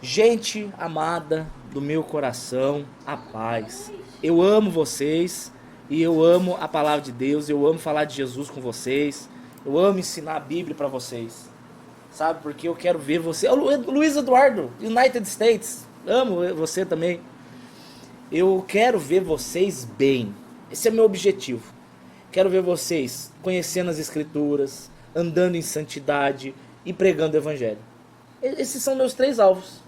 Gente amada do meu coração, a paz. Eu amo vocês e eu amo a palavra de Deus, eu amo falar de Jesus com vocês, eu amo ensinar a Bíblia para vocês, sabe? Porque eu quero ver você. Luiz Eduardo, United States, amo você também. Eu quero ver vocês bem, esse é meu objetivo. Quero ver vocês conhecendo as Escrituras, andando em santidade e pregando o Evangelho. Esses são meus três alvos.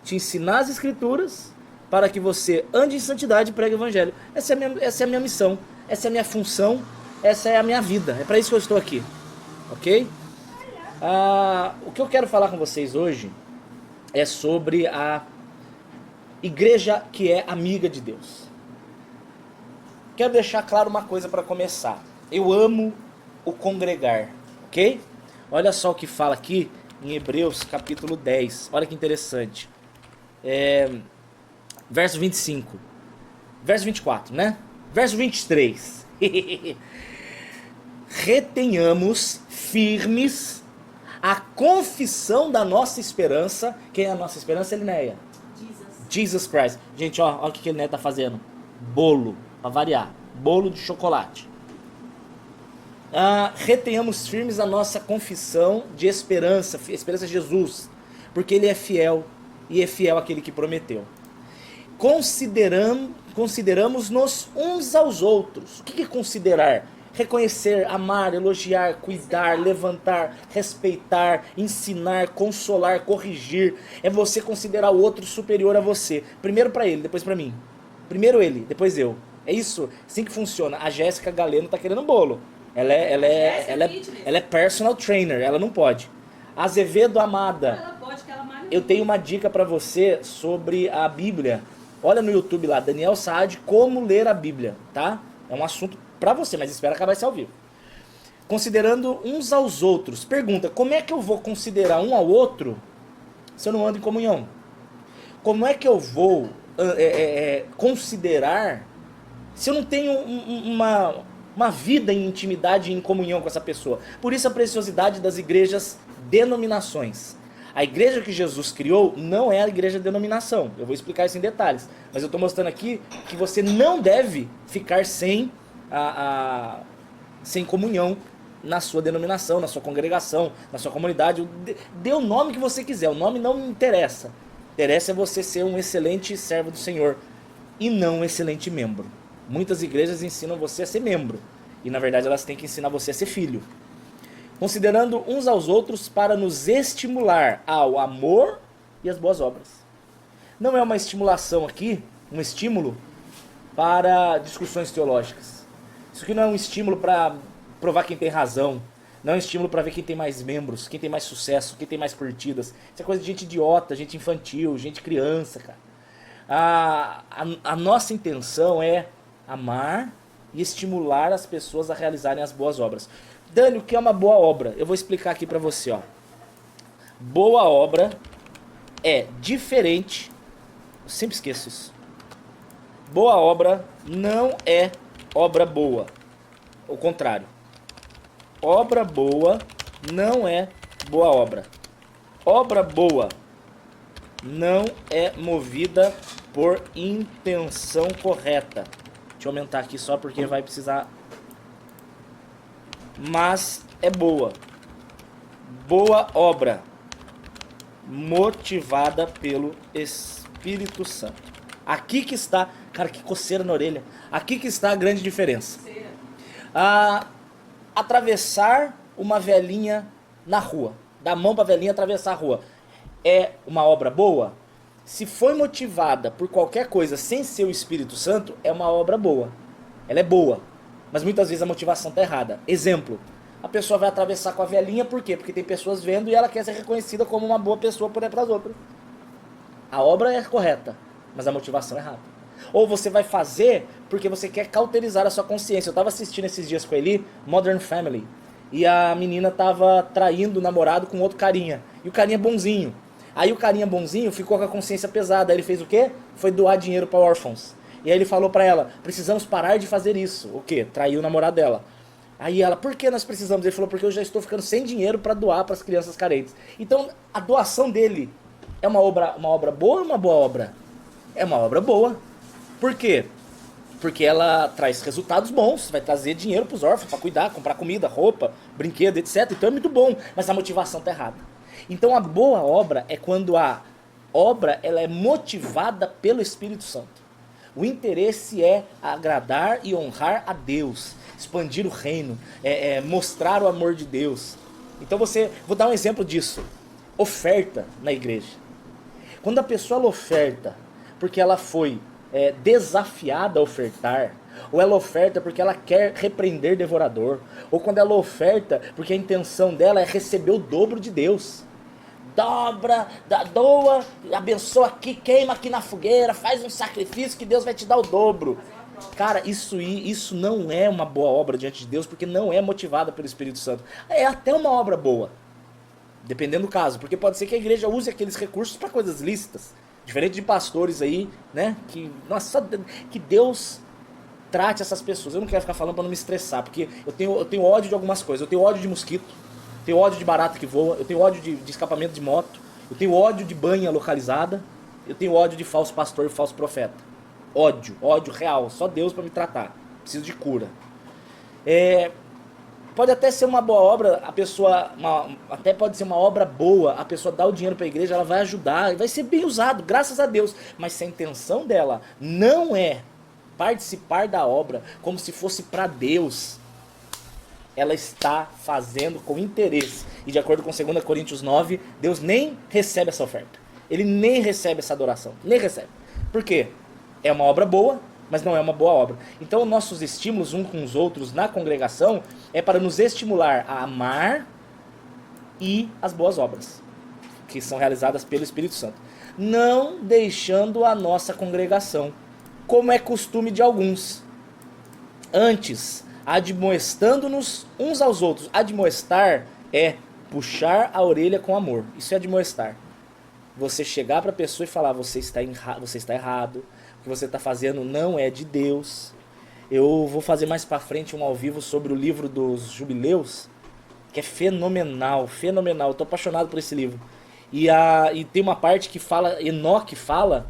Te ensinar as Escrituras para que você ande em santidade e pregue o Evangelho. Essa é a minha missão, essa é a minha função, essa é a minha vida. É para isso que eu estou aqui, ok? O que eu quero falar com vocês hoje é sobre a igreja que é amiga de Deus. Quero deixar claro uma coisa para começar. Eu amo o congregar, ok? Olha só o que fala aqui em Hebreus capítulo 10. Olha que interessante. Verso 25. Verso 24, né? Verso 23. Retenhamos firmes a confissão da nossa esperança. Quem é a nossa esperança, Elinéia? Jesus Christ. Gente, ó, olha o que Elinéia tá fazendo. Bolo, para variar. Bolo de chocolate. Retenhamos firmes a nossa confissão de esperança. Esperança de Jesus. Porque Ele é fiel. E é fiel aquele que prometeu. Consideramos-nos uns aos outros. O que é considerar? Reconhecer, amar, elogiar, cuidar, levantar, respeitar, ensinar, consolar, corrigir. É você considerar o outro superior a você. Primeiro para ele, depois para mim. Primeiro ele, depois eu. É isso, assim que funciona. A Jéssica Galeno tá querendo bolo. Ela é personal trainer, ela não pode. Azevedo Amada, eu tenho uma dica para você sobre a Bíblia. Olha no YouTube lá, Daniel Saad, como ler a Bíblia, tá? É um assunto para você, mas espera acabar esse ao vivo. Considerando uns aos outros. Pergunta, como é que eu vou considerar um ao outro se eu não ando em comunhão? Como é que eu vou considerar se eu não tenho uma vida em intimidade e em comunhão com essa pessoa? Por isso a preciosidade das igrejas denominações. A igreja que Jesus criou não é a igreja de denominação. Eu vou explicar isso em detalhes. Mas eu estou mostrando aqui que você não deve ficar sem comunhão na sua denominação, na sua congregação, na sua comunidade. Dê o nome que você quiser. O nome não me interessa. Interessa é você ser um excelente servo do Senhor e não um excelente membro. Muitas igrejas ensinam você a ser membro. E na verdade elas têm que ensinar você a ser filho. Considerando uns aos outros para nos estimular ao amor e às boas obras. Não é uma estimulação aqui, um estímulo para discussões teológicas. Isso aqui não é um estímulo para provar quem tem razão. Não é um estímulo para ver quem tem mais membros, quem tem mais sucesso, quem tem mais curtidas. Isso é coisa de gente idiota, gente infantil, gente criança, cara. A nossa intenção é amar e estimular as pessoas a realizarem as boas obras. Dani, o que é uma boa obra? Eu vou explicar aqui pra você, ó. Boa obra é diferente. Eu sempre esqueço isso. Boa obra não é obra boa. O contrário. Obra boa não é boa obra. Obra boa não é movida por intenção correta. Deixa eu aumentar aqui só porque vai precisar. Mas é boa. Boa obra. Motivada pelo Espírito Santo. Aqui que está... Cara, que coceira na orelha. Aqui que está a grande diferença. Atravessar uma velhinha na rua. Dar a mão para a velhinha atravessar a rua. É uma obra boa? Se foi motivada por qualquer coisa sem ser o Espírito Santo, é uma obra boa. Ela é boa. Mas muitas vezes a motivação está errada. Exemplo, a pessoa vai atravessar com a velhinha, por quê? Porque tem pessoas vendo e ela quer ser reconhecida como uma boa pessoa por aí para as outras. A obra é correta, mas a motivação é errada. Ou você vai fazer porque você quer cauterizar a sua consciência. Eu estava assistindo esses dias com ele, Modern Family, e a menina estava traindo o namorado com outro carinha. E o carinha bonzinho. Aí o carinha bonzinho ficou com a consciência pesada. Aí ele fez o quê? Foi doar dinheiro para órfãos. E aí ele falou pra ela, precisamos parar de fazer isso. O quê? Traiu o namorado dela. Aí ela, por que nós precisamos? Ele falou, porque eu já estou ficando sem dinheiro para doar para as crianças carentes. Então, a doação dele É uma obra boa ou uma boa obra? É uma obra boa. Por quê? Porque ela traz resultados bons, vai trazer dinheiro pros órfãos para cuidar, comprar comida, roupa, brinquedo, etc. Então é muito bom, mas a motivação tá errada. Então a boa obra é quando a obra ela é motivada pelo Espírito Santo. O interesse é agradar e honrar a Deus, expandir o reino, mostrar o amor de Deus. Então vou dar um exemplo disso. Oferta na igreja. Quando a pessoa ela oferta porque ela foi desafiada a ofertar, ou ela oferta porque ela quer repreender devorador, ou quando ela oferta porque a intenção dela é receber o dobro de Deus. Dobra, doa, abençoa aqui, queima aqui na fogueira, faz um sacrifício que Deus vai te dar o dobro. Cara, isso não é uma boa obra diante de Deus, porque não é motivada pelo Espírito Santo. É até uma obra boa, dependendo do caso, porque pode ser que a igreja use aqueles recursos para coisas lícitas. Diferente de pastores aí, né? Que Deus trate essas pessoas. Eu não quero ficar falando para não me estressar, porque eu tenho ódio de algumas coisas. Eu tenho ódio de mosquito, tenho ódio de barata que voa, eu tenho ódio de escapamento de moto, eu tenho ódio de banha localizada, eu tenho ódio de falso pastor e falso profeta. Ódio real, só Deus para me tratar. Preciso de cura. Pode até ser uma boa obra, até pode ser uma obra boa, a pessoa dá o dinheiro para a igreja, ela vai ajudar, vai ser bem usado, graças a Deus. Mas se a intenção dela não é participar da obra como se fosse para Deus, ela está fazendo com interesse. E de acordo com 2 Coríntios 9, Deus nem recebe essa oferta. Ele nem recebe essa adoração, nem recebe. Por quê? É uma obra boa, mas não é uma boa obra. Então nossos estímulos uns com os outros na congregação é para nos estimular a amar e as boas obras, que são realizadas pelo Espírito Santo. Não deixando a nossa congregação, como é costume de alguns. Antes, admoestando-nos uns aos outros. Admoestar é puxar a orelha com amor. Isso é admoestar. Você chegar para a pessoa e falar, você está errado, o que você está fazendo não é de Deus. Eu vou fazer mais para frente um ao vivo sobre o livro dos Jubileus, que é fenomenal. Eu tô apaixonado por esse livro. E tem uma parte que fala, Enoque fala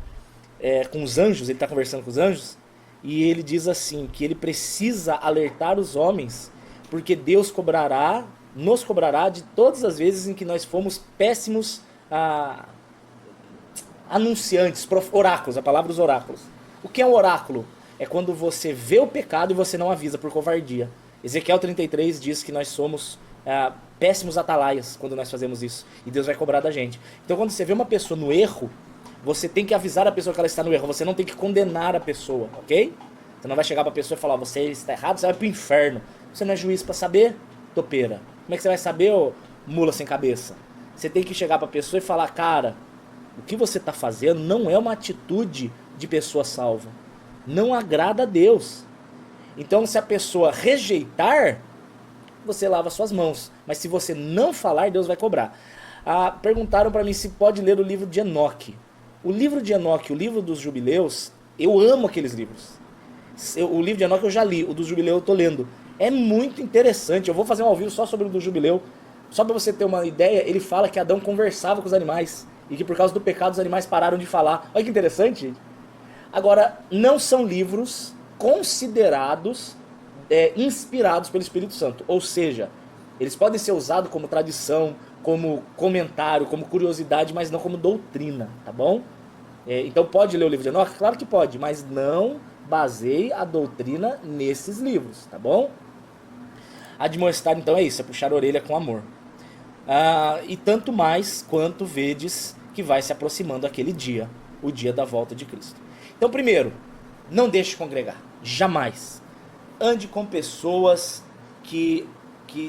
com os anjos, ele está conversando com os anjos, e ele diz assim, que ele precisa alertar os homens, porque Deus nos cobrará de todas as vezes em que nós fomos péssimos anunciantes, oráculos, a palavra dos oráculos. O que é um oráculo? É quando você vê o pecado e você não avisa por covardia. Ezequiel 33 diz que nós somos péssimos atalaias quando nós fazemos isso. E Deus vai cobrar da gente. Então quando você vê uma pessoa no erro, você tem que avisar a pessoa que ela está no erro. Você não tem que condenar a pessoa, ok? Você não vai chegar para a pessoa e falar, você está errado, você vai pro inferno. Você não é juiz para saber, topeira. Como é que você vai saber, ô mula sem cabeça? Você tem que chegar para a pessoa e falar, cara, o que você está fazendo não é uma atitude de pessoa salva. Não agrada a Deus. Então se a pessoa rejeitar, você lava suas mãos. Mas se você não falar, Deus vai cobrar. Perguntaram para mim se pode ler o livro de Enoque. O livro de Enoque, o livro dos Jubileus, eu amo aqueles livros. O livro de Enoque eu já li, o dos Jubileus eu tô lendo. É muito interessante. Eu vou fazer um ao vivo só sobre o do Jubileu. Só para você ter uma ideia, ele fala que Adão conversava com os animais. E que por causa do pecado os animais pararam de falar. Olha que interessante. Agora, não são livros considerados inspirados pelo Espírito Santo. Ou seja, eles podem ser usados como tradição, como comentário, como curiosidade, mas não como doutrina, tá bom? Então pode ler o livro de Enoque? Claro que pode, mas não baseie a doutrina nesses livros, tá bom? Admoestar então é isso, é puxar a orelha com amor. E tanto mais quanto vedes que vai se aproximando aquele dia, o dia da volta de Cristo. Então primeiro, não deixe de congregar, jamais. Ande com pessoas que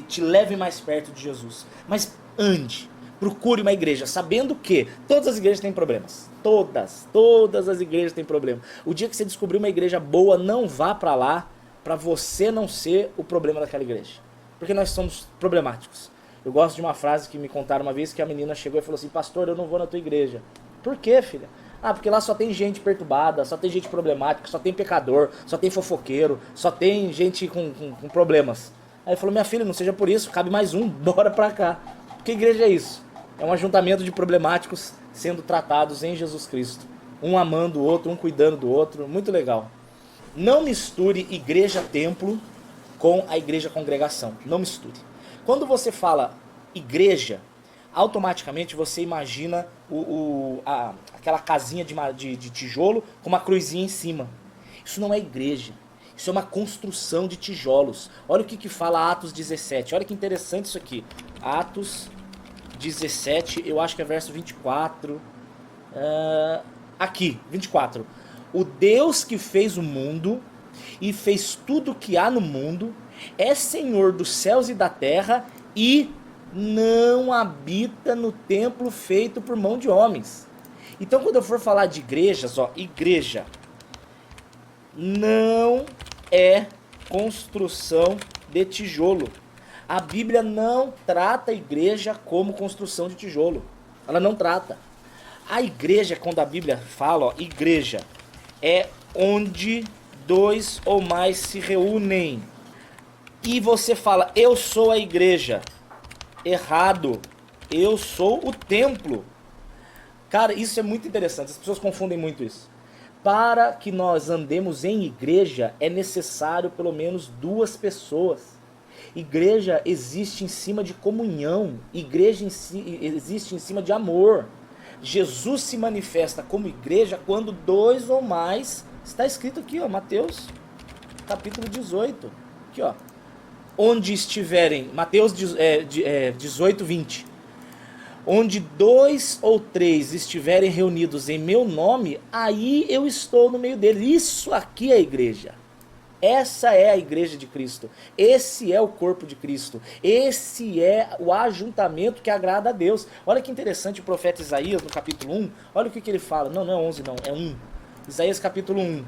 te levem mais perto de Jesus. Mas ande, procure uma igreja, sabendo que todas as igrejas têm problemas. Todas as igrejas têm problemas. O dia que você descobrir uma igreja boa, não vá para lá, para você não ser o problema daquela igreja. Porque nós somos problemáticos. Eu gosto de uma frase que me contaram uma vez, que a menina chegou e falou assim, pastor, eu não vou na tua igreja. Por quê, filha? Porque lá só tem gente perturbada, só tem gente problemática, só tem pecador, só tem fofoqueiro, só tem gente com problemas. Aí ele falou, minha filha, não seja por isso, cabe mais um, bora pra cá. Que igreja é isso? É um ajuntamento de problemáticos sendo tratados em Jesus Cristo. Um amando o outro, um cuidando do outro, muito legal. Não misture igreja-templo com a igreja-congregação. Não misture. Quando você fala igreja, automaticamente você imagina aquela casinha de tijolo com uma cruzinha em cima. Isso não é igreja. Isso é uma construção de tijolos. Olha o que fala Atos 17. Olha que interessante isso aqui. Atos 17, eu acho que é verso 24. Aqui, 24. O Deus que fez o mundo e fez tudo o que há no mundo é Senhor dos céus e da terra e não habita no templo feito por mão de homens. Então, quando eu for falar de igrejas, ó, igreja não é construção de tijolo. A Bíblia não trata a igreja como construção de tijolo. Ela não trata. A igreja, quando a Bíblia fala, ó, igreja, é onde dois ou mais se reúnem. E você fala, eu sou a igreja. Errado. Eu sou o templo. Cara, isso é muito interessante. As pessoas confundem muito isso. Para que nós andemos em igreja, é necessário pelo menos 2 pessoas. Igreja existe em cima de comunhão. Igreja existe em cima de amor. Jesus se manifesta como igreja quando 2 ou mais, está escrito aqui, ó, Mateus capítulo 18, aqui, ó, onde estiverem, Mateus 18, 20, onde 2 ou 3 estiverem reunidos em meu nome, aí eu estou no meio deles. Isso aqui é a igreja. Essa é a igreja de Cristo. Esse é o corpo de Cristo. Esse é o ajuntamento que agrada a Deus. Olha que interessante o profeta Isaías no capítulo 1. Olha o que ele fala. Não é 11 não, é 1. Isaías capítulo 1.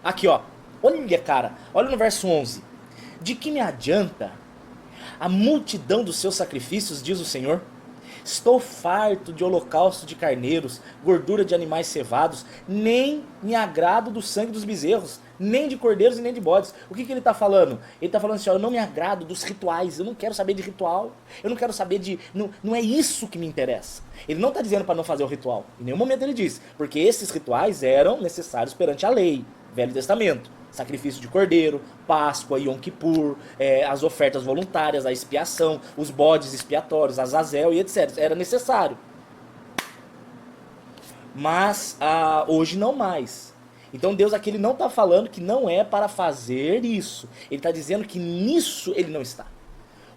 Aqui ó. Olha cara, olha no verso 11. De que me adianta a multidão dos seus sacrifícios, diz o Senhor? Estou farto de holocausto de carneiros, gordura de animais cevados, nem me agrado do sangue dos bezerros, nem de cordeiros e nem de bodes. O que ele está falando? Ele está falando assim, ó, eu não me agrado dos rituais, eu não quero saber de ritual, eu não quero saber de... Não é isso que me interessa. Ele não está dizendo para não fazer o ritual, em nenhum momento ele diz, porque esses rituais eram necessários perante a lei, Velho Testamento. Sacrifício de cordeiro, Páscoa, Yom Kippur, as ofertas voluntárias, a expiação, os bodes expiatórios, Azazel e etc. Era necessário. Mas hoje não mais. Então Deus aqui ele não está falando que não é para fazer isso. Ele está dizendo que nisso ele não está.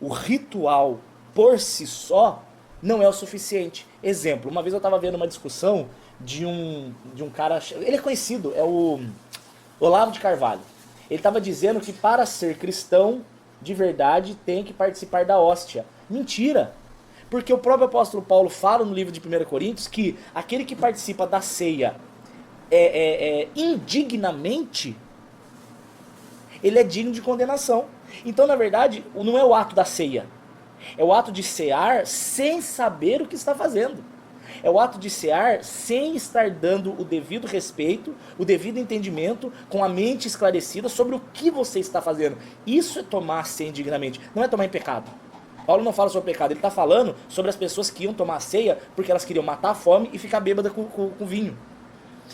O ritual por si só não é o suficiente. Exemplo, uma vez eu estava vendo uma discussão de um cara, ele é conhecido, é o Olavo de Carvalho. Ele estava dizendo que para ser cristão de verdade tem que participar da hóstia. Mentira! Porque o próprio apóstolo Paulo fala no livro de 1 Coríntios que aquele que participa da ceia indignamente, ele é digno de condenação. Então, na verdade, não é o ato da ceia. É o ato de cear sem saber o que está fazendo. É o ato de cear sem estar dando o devido respeito, o devido entendimento, com a mente esclarecida sobre o que você está fazendo. Isso é tomar a ceia indignamente, não é tomar em pecado. Paulo não fala sobre pecado, ele está falando sobre as pessoas que iam tomar a ceia porque elas queriam matar a fome e ficar bêbada com vinho.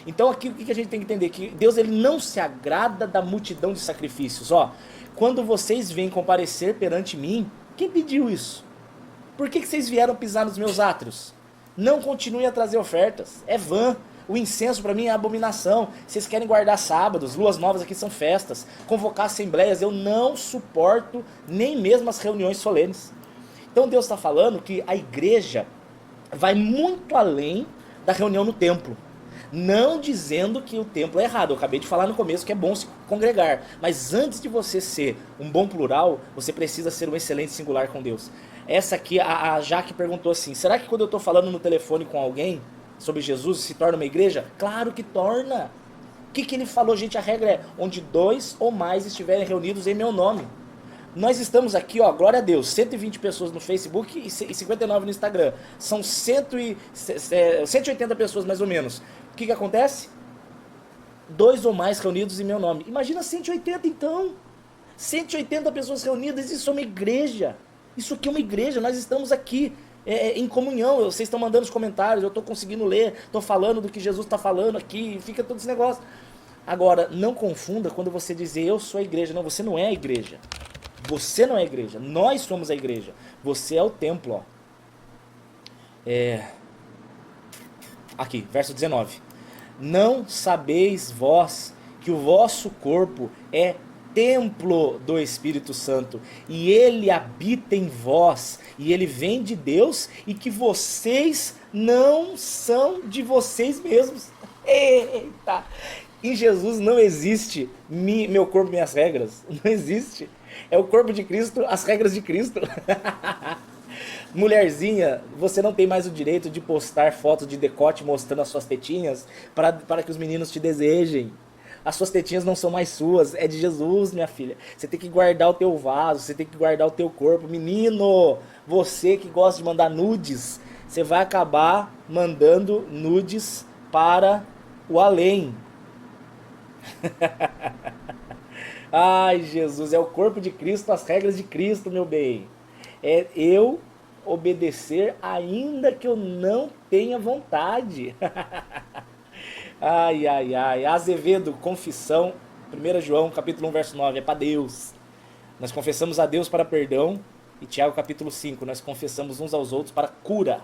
Então aqui o que a gente tem que entender? Que Deus ele não se agrada da multidão de sacrifícios. Ó, quando vocês vêm comparecer perante mim, quem pediu isso? Por que vocês vieram pisar nos meus átrios? Não continuem a trazer ofertas, é vã. O incenso para mim é abominação. Vocês querem guardar sábados, luas novas aqui são festas, convocar assembleias, eu não suporto nem mesmo as reuniões solenes. Então Deus está falando que a igreja vai muito além da reunião no templo. Não dizendo que o templo é errado, eu acabei de falar no começo que é bom se congregar. Mas antes de você ser um bom plural, você precisa ser um excelente singular com Deus. Essa aqui, a Jaque perguntou assim, será que quando eu estou falando no telefone com alguém sobre Jesus se torna uma igreja? Claro que torna. O que ele falou, gente? A regra é onde 2 ou mais estiverem reunidos em meu nome. Nós estamos aqui, ó, glória a Deus, 120 pessoas no Facebook e 59 no Instagram. São 180 pessoas mais ou menos. O que acontece? 2 ou mais reunidos em meu nome. Imagina 180 então. 180 pessoas reunidas, isso é uma igreja. Isso aqui é uma igreja, nós estamos aqui em comunhão. Vocês estão mandando os comentários, eu estou conseguindo ler, estou falando do que Jesus está falando aqui, fica todo esse negócio. Agora, não confunda quando você dizer eu sou a igreja. Não, você não é a igreja. Você não é a igreja. Nós somos a igreja. Você é o templo, ó. Aqui, verso 19. Não sabeis vós que o vosso corpo é templo do Espírito Santo, e ele habita em vós, e ele vem de Deus, e que vocês não são de vocês mesmos. Eita! Em Jesus não existe meu corpo, minhas regras. Não existe. É o corpo de Cristo, as regras de Cristo. Mulherzinha, você não tem mais o direito de postar fotos de decote mostrando as suas tetinhas para que os meninos te desejem. As suas tetinhas não são mais suas, é de Jesus, minha filha. Você tem que guardar o teu vaso, você tem que guardar o teu corpo. Menino, você que gosta de mandar nudes, você vai acabar mandando nudes para o além. Ai, Jesus, é o corpo de Cristo, as regras de Cristo, meu bem. É eu obedecer ainda que eu não tenha vontade. Ai, ai, ai. Azevedo, confissão, 1 João, capítulo 1, verso 9, é para Deus. Nós confessamos a Deus para perdão. E Tiago, capítulo 5, nós confessamos uns aos outros para cura,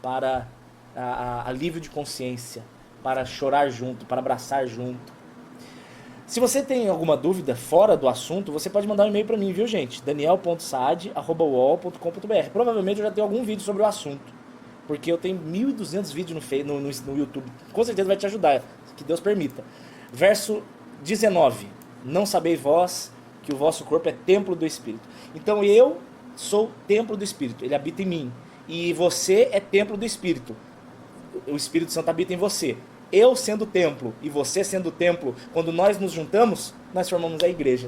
para alívio de consciência, para chorar junto, para abraçar junto. Se você tem alguma dúvida fora do assunto, você pode mandar um e-mail para mim, viu, gente? daniel.saad@uol.com.br. Provavelmente eu já tenho algum vídeo sobre o assunto, porque eu tenho 1.200 vídeos no YouTube. Com certeza vai te ajudar, que Deus permita. Verso 19. Não sabeis vós que o vosso corpo é templo do Espírito. Então eu sou templo do Espírito, ele habita em mim. E você é templo do Espírito. O Espírito Santo habita em você. Eu sendo templo e você sendo templo, quando nós nos juntamos, nós formamos a igreja.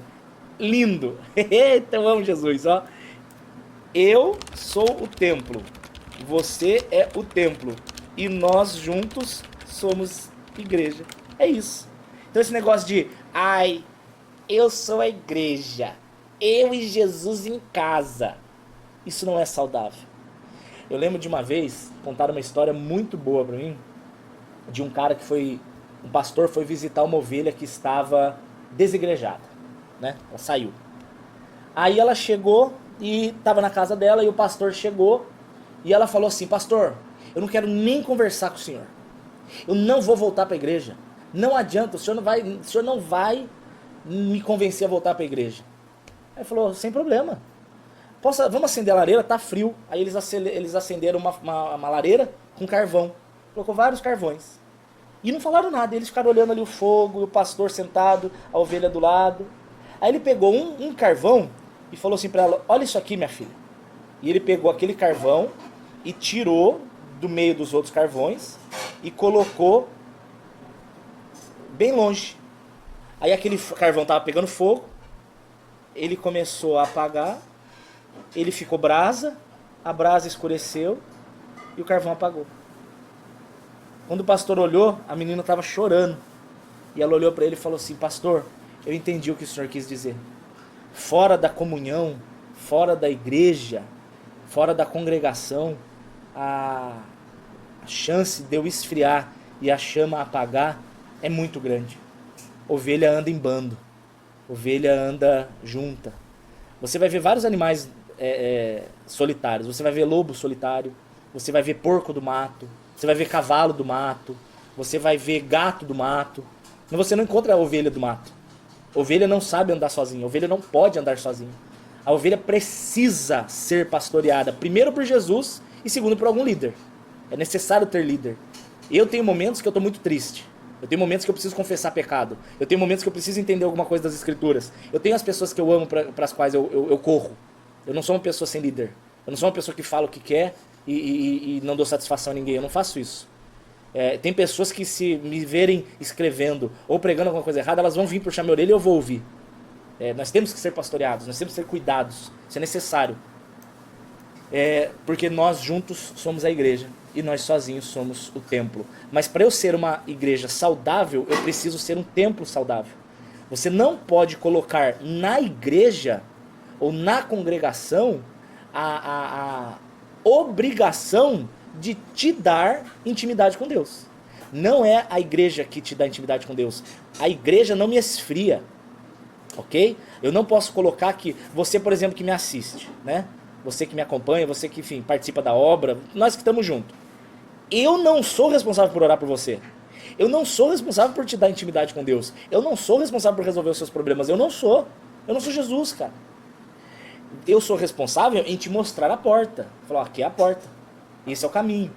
Lindo! Eita, eu amo Jesus, ó. Eu sou o templo, você é o templo, e nós juntos somos igreja. É isso. Então esse negócio de, ai, eu sou a igreja, eu e Jesus em casa, isso não é saudável. Eu lembro de uma vez, contaram uma história muito boa pra mim, de um cara que foi, um pastor foi visitar uma ovelha que estava desigrejada, né? Ela saiu. Aí ela chegou e estava na casa dela, e o pastor chegou e ela falou assim: pastor, eu não quero nem conversar com o senhor, eu não vou voltar para a igreja, não adianta, o senhor não vai me convencer a voltar para a igreja. Aí ele falou: sem problema, vamos acender a lareira, tá frio. Aí eles acenderam uma lareira com carvão, colocou vários carvões. E não falaram nada, eles ficaram olhando ali o fogo, o pastor sentado, a ovelha do lado. Aí ele pegou um carvão e falou assim para ela: olha isso aqui, minha filha. E ele pegou aquele carvão e tirou do meio dos outros carvões e colocou bem longe. Aí aquele carvão estava pegando fogo, ele começou a apagar, ele ficou brasa, a brasa escureceu e o carvão apagou. Quando o pastor olhou, a menina estava chorando. E ela olhou para ele e falou assim: pastor, eu entendi o que o senhor quis dizer. Fora da comunhão, fora da igreja, fora da congregação, a chance de eu esfriar e a chama apagar é muito grande. Ovelha anda em bando, ovelha anda junta. Você vai ver vários animais solitários. Você vai ver lobo solitário, você vai ver porco do mato, você vai ver cavalo do mato, você vai ver gato do mato. Mas você não encontra a ovelha do mato. A ovelha não sabe andar sozinha, a ovelha não pode andar sozinha. A ovelha precisa ser pastoreada, primeiro por Jesus e segundo por algum líder. É necessário ter líder. Eu tenho momentos que eu estou muito triste. Eu tenho momentos que eu preciso confessar pecado. Eu tenho momentos que eu preciso entender alguma coisa das escrituras. Eu tenho as pessoas que eu amo, para as quais eu corro. Eu não sou uma pessoa sem líder. Eu não sou uma pessoa que fala o que quer e não dou satisfação a ninguém. Eu não faço isso. Tem pessoas que, se me verem escrevendo ou pregando alguma coisa errada, elas vão vir puxar minha orelha e eu vou ouvir. Nós temos que ser pastoreados, nós temos que ser cuidados. Isso é necessário. Porque nós juntos somos a igreja e nós sozinhos somos o templo. Mas para eu ser uma igreja saudável, eu preciso ser um templo saudável. Você não pode colocar na igreja ou na congregação a obrigação de te dar intimidade com Deus. Não é a igreja que te dá intimidade com Deus. A igreja não me esfria, ok? Eu não posso colocar que você, por exemplo, que me assiste, né? Você que me acompanha, você que, enfim, participa da obra, nós que estamos juntos. Eu não sou responsável por orar por você. Eu não sou responsável por te dar intimidade com Deus. Eu não sou responsável por resolver os seus problemas. Eu não sou. Eu não sou Jesus, cara. Eu sou responsável em te mostrar a porta. Falar, aqui é a porta. Esse é o caminho.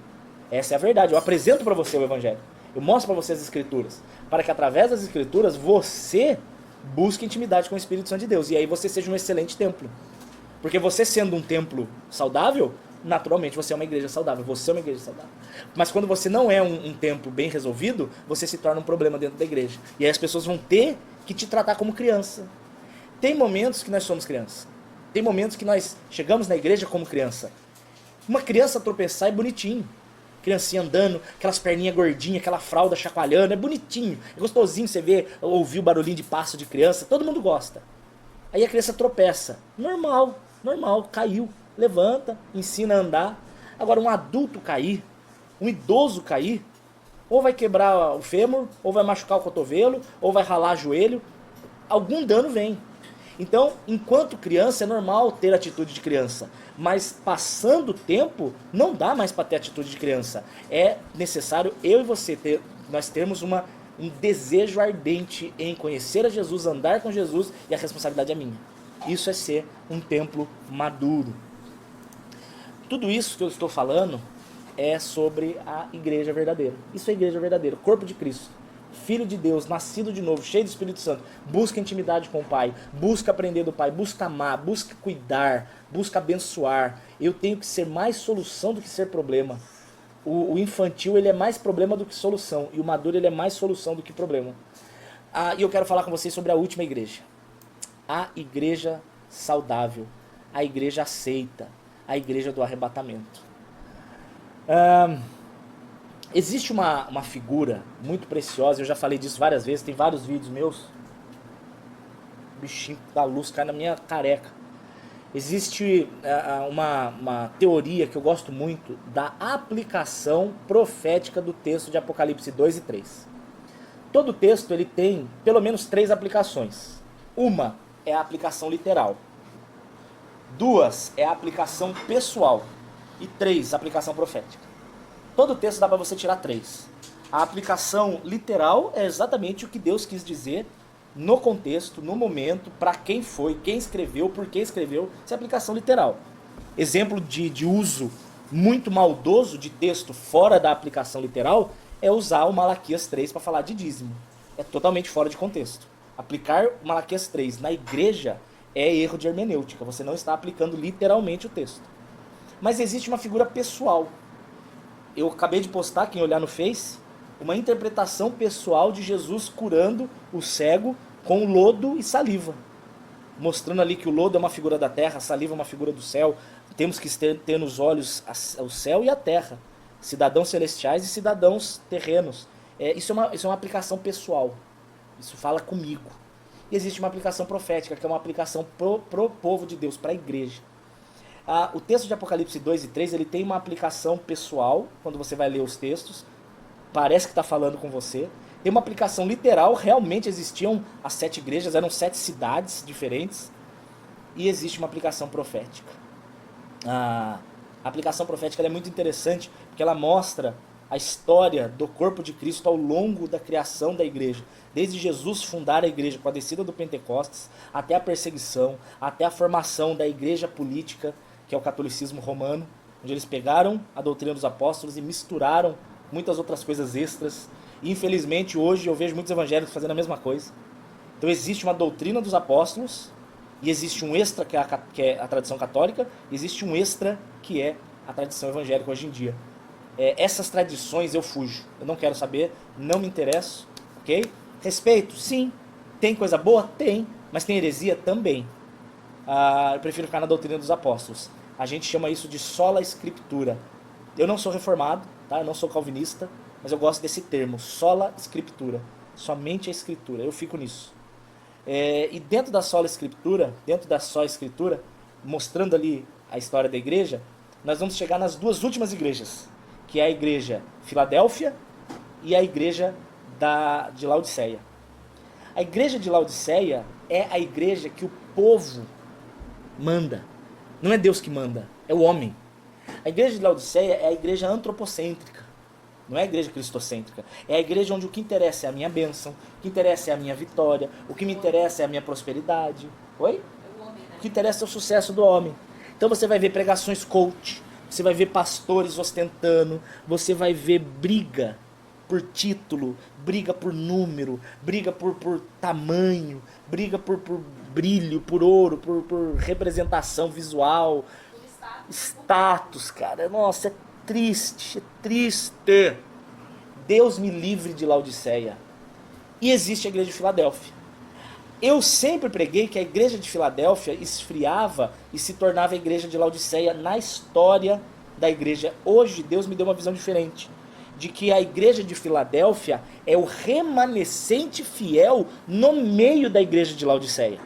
Essa é a verdade. Eu apresento para você o Evangelho. Eu mostro para você as Escrituras. Para que através das Escrituras você busque intimidade com o Espírito Santo de Deus. E aí você seja um excelente templo. Porque você sendo um templo saudável, naturalmente você é uma igreja saudável. Você é uma igreja saudável. Mas quando você não é um templo bem resolvido, você se torna um problema dentro da igreja. E aí as pessoas vão ter que te tratar como criança. Tem momentos que nós somos criança. Tem momentos que nós chegamos na igreja como criança. Uma criança tropeçar é bonitinho. Criancinha andando, aquelas perninhas gordinhas, aquela fralda chacoalhando, é bonitinho. É gostosinho você ver, ouvir o barulhinho de passo de criança, todo mundo gosta. Aí a criança tropeça. Normal, caiu. Levanta, ensina a andar. Agora um adulto cair, um idoso cair, ou vai quebrar o fêmur, ou vai machucar o cotovelo, ou vai ralar o joelho. Algum dano vem. Então, enquanto criança, é normal ter atitude de criança. Mas passando o tempo, não dá mais para ter atitude de criança. É necessário eu e você nós termos um desejo ardente em conhecer a Jesus, andar com Jesus, e a responsabilidade é minha. Isso é ser um templo maduro. Tudo isso que eu estou falando é sobre a igreja verdadeira. Isso é a igreja verdadeira, o corpo de Cristo. Filho de Deus, nascido de novo, cheio do Espírito Santo, busca intimidade com o Pai, busca aprender do Pai, busca amar, busca cuidar, busca abençoar. Eu tenho que ser mais solução do que ser problema. O infantil, ele é mais problema do que solução, e o maduro, ele é mais solução do que problema. E eu quero falar com vocês sobre a última igreja. A igreja saudável, a igreja aceita, a igreja do arrebatamento. Existe uma figura muito preciosa, eu já falei disso várias vezes, tem vários vídeos meus. O bichinho da luz cai na minha careca. Existe uma teoria que eu gosto muito da aplicação profética do texto de Apocalipse 2 e 3. Todo texto ele tem pelo menos 3 aplicações. Uma é a aplicação literal. 2 é a aplicação pessoal. E 3, a aplicação profética. Todo texto dá para você tirar 3. A aplicação literal é exatamente o que Deus quis dizer no contexto, no momento, para quem foi, quem escreveu, por que escreveu. Isso é aplicação literal. Exemplo de uso muito maldoso de texto fora da aplicação literal é usar o Malaquias 3 para falar de dízimo. É totalmente fora de contexto. Aplicar o Malaquias 3 na igreja é erro de hermenêutica. Você não está aplicando literalmente o texto. Mas existe uma figura pessoal. Eu acabei de postar, quem olhar no Face, uma interpretação pessoal de Jesus curando o cego com lodo e saliva. Mostrando ali que o lodo é uma figura da terra, a saliva é uma figura do céu. Temos que ter nos olhos o céu e a terra. Cidadãos celestiais e cidadãos terrenos. Isso é uma aplicação pessoal. Isso fala comigo. E existe uma aplicação profética, que é uma aplicação pro povo de Deus, para a igreja. O texto de Apocalipse 2 e 3, ele tem uma aplicação pessoal, quando você vai ler os textos, parece que está falando com você. Tem uma aplicação literal, realmente existiam as 7 igrejas, eram 7 cidades diferentes. E existe uma aplicação profética. A aplicação profética ela é muito interessante, porque ela mostra a história do corpo de Cristo ao longo da criação da igreja. Desde Jesus fundar a igreja com a descida do Pentecostes, até a perseguição, até a formação da igreja política, que é o catolicismo romano, onde eles pegaram a doutrina dos apóstolos e misturaram muitas outras coisas extras. E infelizmente hoje eu vejo muitos evangélicos fazendo a mesma coisa. Então existe uma doutrina dos apóstolos, e existe um extra que é a tradição católica, e existe um extra que é a tradição evangélica hoje em dia. Essas tradições eu fujo, eu não quero saber, não me interesso, ok? Respeito, sim. Tem coisa boa? Tem, mas tem heresia também. Eu prefiro ficar na doutrina dos apóstolos. A gente chama isso de sola scriptura. Eu não sou reformado, tá? Eu não sou calvinista, mas eu gosto desse termo, sola scriptura. Somente a escritura, eu fico nisso. E dentro da sola escritura, dentro da só escritura, mostrando ali a história da igreja, nós vamos chegar nas duas últimas igrejas, que é a igreja Filadélfia e a igreja de Laodiceia. A igreja de Laodiceia é a igreja que o povo manda. Não é Deus que manda, é o homem. A igreja de Laodiceia é a igreja antropocêntrica. Não é a igreja cristocêntrica. É a igreja onde o que interessa é a minha bênção, o que interessa é a minha vitória, o que me interessa é a minha prosperidade. Oi? O que interessa é o sucesso do homem. Então você vai ver pregações coach, você vai ver pastores ostentando, você vai ver briga por título, briga por número, briga por tamanho, briga por brilho, por ouro, por representação visual, status, cara. Nossa, é triste, é triste. Deus me livre de Laodiceia. E existe a igreja de Filadélfia. Eu sempre preguei que a igreja de Filadélfia esfriava e se tornava a igreja de Laodiceia na história da igreja. Hoje Deus me deu uma visão diferente, de que a igreja de Filadélfia é o remanescente fiel no meio da igreja de Laodiceia.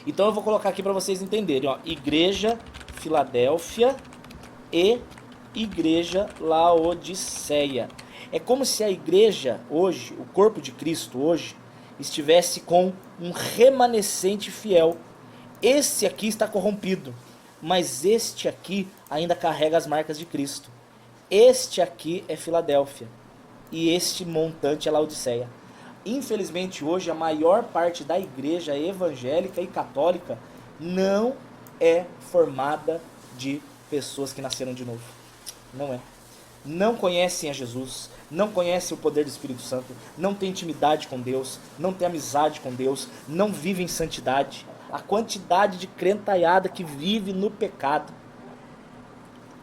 Então eu vou colocar aqui para vocês entenderem, ó, igreja Filadélfia e igreja Laodiceia. É como se a igreja hoje, o corpo de Cristo hoje, estivesse com um remanescente fiel. Esse aqui está corrompido, mas este aqui ainda carrega as marcas de Cristo. Este aqui é Filadélfia e este montante é Laodiceia. Infelizmente hoje a maior parte da igreja evangélica e católica não é formada de pessoas que nasceram de novo. Não é. Não conhecem a Jesus, não conhecem o poder do Espírito Santo, não têm intimidade com Deus, não têm amizade com Deus, não vivem em santidade. A quantidade de crentaiada que vive no pecado.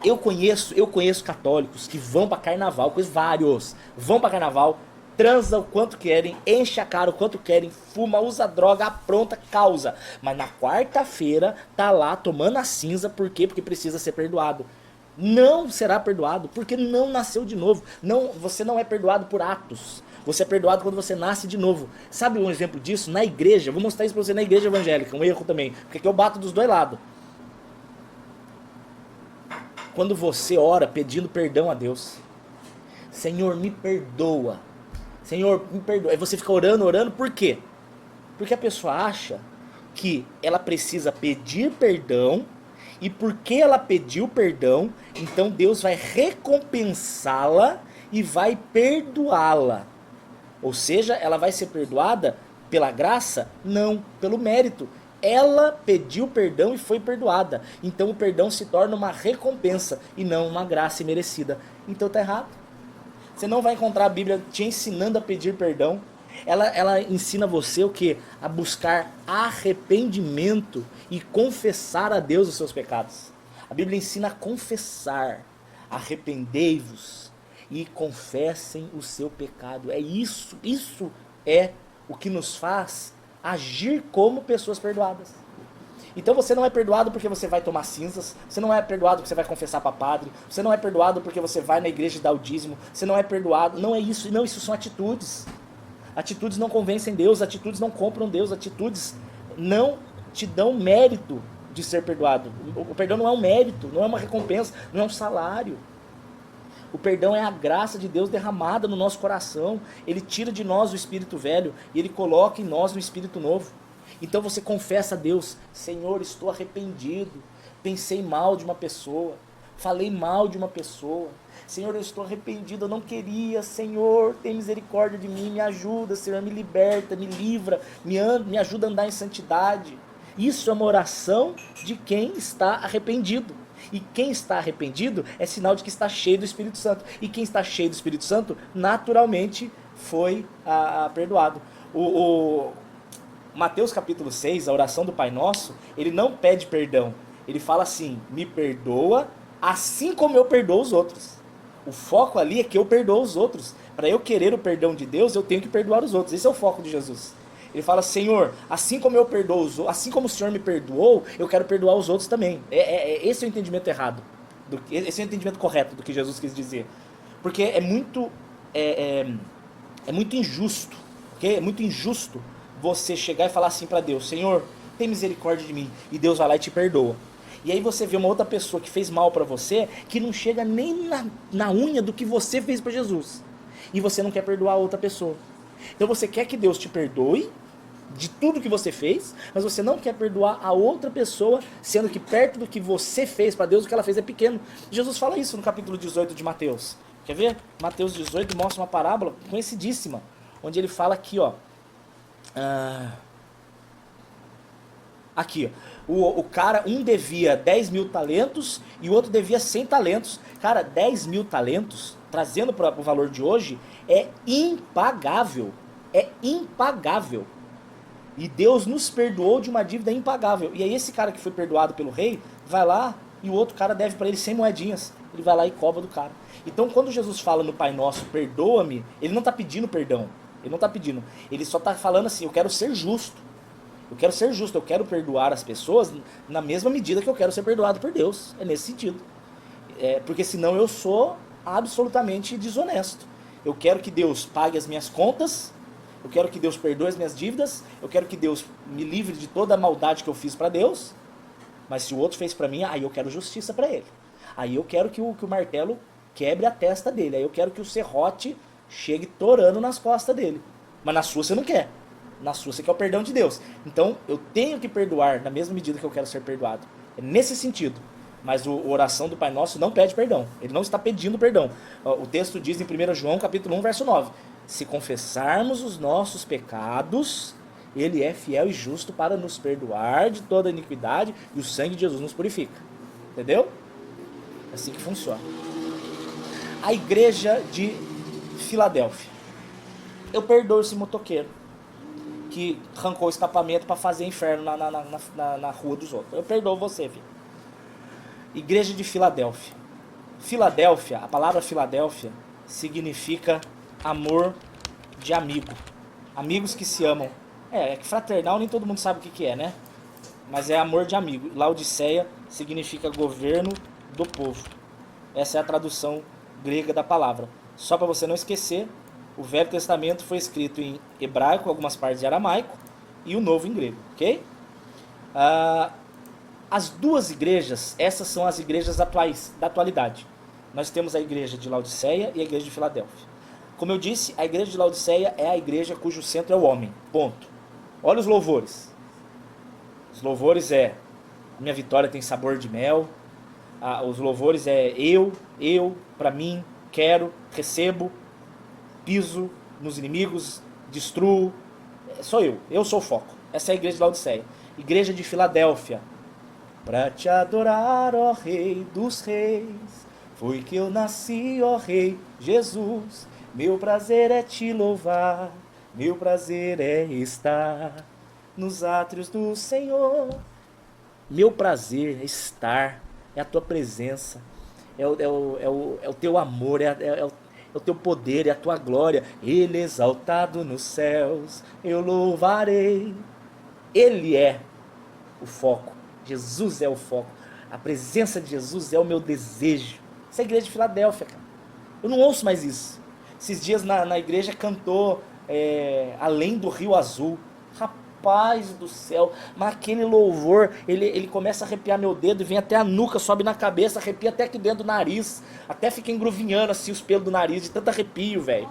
Eu conheço católicos que vão para carnaval, conheço vários, vão para carnaval, transam o quanto querem, enche a cara o quanto querem, fuma, usa droga, apronta, causa. Mas na quarta-feira tá lá tomando a cinza, por quê? Porque precisa ser perdoado. Não será perdoado, porque não nasceu de novo. Não, você não é perdoado por atos. Você é perdoado quando você nasce de novo. Sabe um exemplo disso? Na igreja, vou mostrar isso pra você na igreja evangélica, um erro também, porque aqui eu bato dos dois lados. Quando você ora pedindo perdão a Deus, Senhor, me perdoa. Senhor, me perdoa. Aí você fica orando, por quê? Porque a pessoa acha que ela precisa pedir perdão, e porque ela pediu perdão, então Deus vai recompensá-la e vai perdoá-la. Ou seja, ela vai ser perdoada pela graça? Não, pelo mérito. Ela pediu perdão e foi perdoada. Então o perdão se torna uma recompensa e não uma graça imerecida. Então tá errado. Você não vai encontrar a Bíblia te ensinando a pedir perdão. Ela ensina você o quê? A buscar arrependimento e confessar a Deus os seus pecados. A Bíblia ensina a confessar. Arrependei-vos e confessem o seu pecado. É isso é o que nos faz agir como pessoas perdoadas. Então você não é perdoado porque você vai tomar cinzas, você não é perdoado porque você vai confessar para padre, você não é perdoado porque você vai na igreja e dá o dízimo, você não é perdoado, não é isso, não, isso são atitudes. Atitudes não convencem Deus, atitudes não compram Deus, atitudes não te dão mérito de ser perdoado. O perdão não é um mérito, não é uma recompensa, não é um salário. O perdão é a graça de Deus derramada no nosso coração. Ele tira de nós o espírito velho e ele coloca em nós um espírito novo. Então você confessa a Deus: Senhor, estou arrependido, pensei mal de uma pessoa, falei mal de uma pessoa. Senhor, eu estou arrependido, eu não queria. Senhor, tem misericórdia de mim, me ajuda, Senhor, me liberta, me livra, me ajuda a andar em santidade. Isso é uma oração de quem está arrependido. E quem está arrependido é sinal de que está cheio do Espírito Santo. E quem está cheio do Espírito Santo, naturalmente, foi perdoado. O Mateus capítulo 6, a oração do Pai Nosso, ele não pede perdão. Ele fala assim: me perdoa assim como eu perdoo os outros. O foco ali é que eu perdoo os outros. Para eu querer o perdão de Deus, eu tenho que perdoar os outros. Esse é o foco de Jesus. Ele fala: Senhor, assim como eu perdoo os outros, assim como o Senhor me perdoou, eu quero perdoar os outros também. Esse é o entendimento errado. Esse é o entendimento correto do que Jesus quis dizer. Porque é muito injusto, okay? É muito injusto você chegar e falar assim para Deus: Senhor, tem misericórdia de mim. E Deus vai lá e te perdoa. E aí você vê uma outra pessoa que fez mal para você, que não chega nem na unha do que você fez para Jesus. E você não quer perdoar a outra pessoa. Então você quer que Deus te perdoe de tudo que você fez, mas você não quer perdoar a outra pessoa, sendo que perto do que você fez para Deus, o que ela fez é pequeno. Jesus fala isso no capítulo 18 de Mateus. Quer ver? Mateus 18 mostra uma parábola conhecidíssima, onde ele fala aqui, ó. Aqui, ó. O cara, um devia 10 mil talentos e o outro devia 100 talentos. Cara, 10 mil talentos, trazendo para o valor de hoje, é impagável. É impagável. E Deus nos perdoou de uma dívida impagável. E aí esse cara que foi perdoado pelo rei, vai lá e o outro cara deve para ele 100 moedinhas. Ele vai lá e cobra do cara. Então quando Jesus fala no Pai Nosso, perdoa-me, ele não está pedindo perdão. Ele não está pedindo. Ele só está falando assim, eu quero ser justo. Eu quero ser justo, eu quero perdoar as pessoas na mesma medida que eu quero ser perdoado por Deus. É nesse sentido. Porque senão eu sou absolutamente desonesto. Eu quero que Deus pague as minhas contas, eu quero que Deus perdoe as minhas dívidas, eu quero que Deus me livre de toda a maldade que eu fiz para Deus, mas se o outro fez para mim, aí eu quero justiça para ele. Aí eu quero que o martelo quebre a testa dele, aí eu quero que o serrote chegue torando nas costas dele. Mas na sua você não quer. Na sua você quer o perdão de Deus. Então eu tenho que perdoar na mesma medida que eu quero ser perdoado. É nesse sentido. Mas a oração do Pai Nosso não pede perdão. Ele não está pedindo perdão. O texto diz em 1 João capítulo 1, verso 9. Se confessarmos os nossos pecados, Ele é fiel e justo para nos perdoar de toda iniquidade e o sangue de Jesus nos purifica. Entendeu? É assim que funciona. A igreja de Filadélfia. Eu perdoo esse motoqueiro que arrancou o escapamento para fazer inferno na rua dos outros. Eu perdoo você, filho. Igreja de Filadélfia. Filadélfia, a palavra Filadélfia significa amor de amigo. Amigos que se amam. É que fraternal nem todo mundo sabe o que é, né? Mas é amor de amigo. Laodiceia significa governo do povo. Essa é a tradução grega da palavra. Só para você não esquecer, o Velho Testamento foi escrito em hebraico, algumas partes em aramaico, e o Novo em grego, ok? As duas igrejas, essas são as igrejas atuais, da atualidade. Nós temos a igreja de Laodiceia e a igreja de Filadélfia. Como eu disse, a igreja de Laodiceia é a igreja cujo centro é o homem, ponto. Olha os louvores. Os louvores a minha vitória tem sabor de mel. Os louvores eu, para mim, quero, recebo, piso nos inimigos, destruo. Sou eu sou o foco. Essa é a igreja de Laodiceia. Igreja de Filadélfia. Pra te adorar, ó Rei dos Reis, foi que eu nasci, ó Rei Jesus. Meu prazer é te louvar, meu prazer é estar nos átrios do Senhor. Meu prazer é estar, é a tua presença, é o teu amor, é o teu poder, é a tua glória. Ele exaltado nos céus, eu louvarei. Ele é o foco, Jesus é o foco, a presença de Jesus é o meu desejo. Essa é a igreja de Filadélfia, cara. Eu não ouço mais isso. Esses dias na igreja cantou Além do Rio Azul. Rapaz do céu, mas aquele louvor, ele começa a arrepiar meu dedo, vem até a nuca, sobe na cabeça, arrepia até aqui dentro do nariz, até fica engruvinhando assim os pelos do nariz, de tanto arrepio, velho.